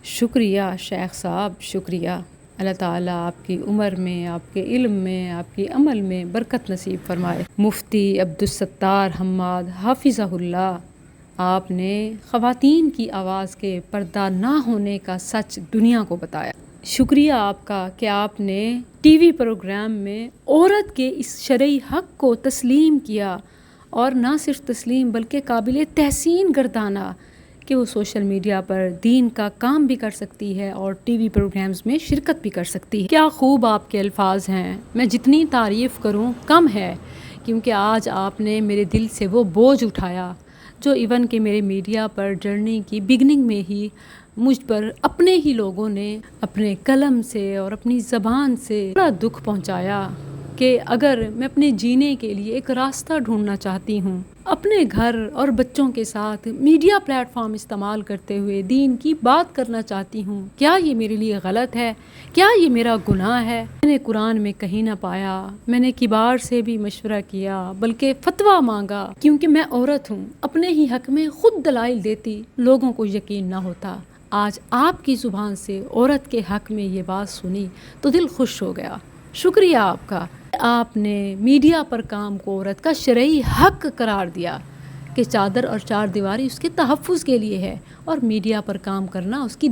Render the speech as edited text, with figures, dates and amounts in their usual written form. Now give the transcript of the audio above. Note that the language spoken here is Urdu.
شکریہ شیخ صاحب، شکریہ۔ اللہ تعالیٰ آپ کی عمر میں، آپ کے علم میں، آپ کے عمل میں برکت نصیب فرمائے۔ مفتی عبدالستار حماد حافظہ اللہ، آپ نے خواتین کی آواز کے پردہ نہ ہونے کا سچ دنیا کو بتایا۔ شکریہ آپ کا کہ آپ نے ٹی وی پروگرام میں عورت کے اس شرعی حق کو تسلیم کیا، اور نہ صرف تسلیم بلکہ قابل تحسین گردانا کہ وہ سوشل میڈیا پر دین کا کام بھی کر سکتی ہے اور ٹی وی پروگرامز میں شرکت بھی کر سکتی ہے۔ کیا خوب آپ کے الفاظ ہیں، میں جتنی تعریف کروں کم ہے، کیونکہ آج آپ نے میرے دل سے وہ بوجھ اٹھایا جو ایون کہ میرے میڈیا پر جرنی کی بگننگ میں ہی مجھ پر اپنے ہی لوگوں نے اپنے قلم سے اور اپنی زبان سے بڑا دکھ پہنچایا کہ اگر میں اپنے جینے کے لیے ایک راستہ ڈھونڈنا چاہتی ہوں، اپنے گھر اور بچوں کے ساتھ میڈیا پلیٹ فارم استعمال کرتے ہوئے دین کی بات کرنا چاہتی ہوں، کیا یہ میرے لیے غلط ہے؟ کیا یہ میرا گناہ ہے؟ میں نے قرآن میں کہیں نہ پایا، میں نے کبار سے بھی مشورہ کیا بلکہ فتویٰ مانگا، کیونکہ میں عورت ہوں، اپنے ہی حق میں خود دلائل دیتی، لوگوں کو یقین نہ ہوتا۔ آج آپ کی زبان سے عورت کے حق میں یہ بات سنی تو دل خوش ہو گیا۔ شکریہ آپ کا، آپ نے میڈیا پر کام کو عورت کا شرعی حق قرار دیا کہ چادر اور چار دیواری اس کے تحفظ کے لیے ہے، اور میڈیا پر کام کرنا اس کی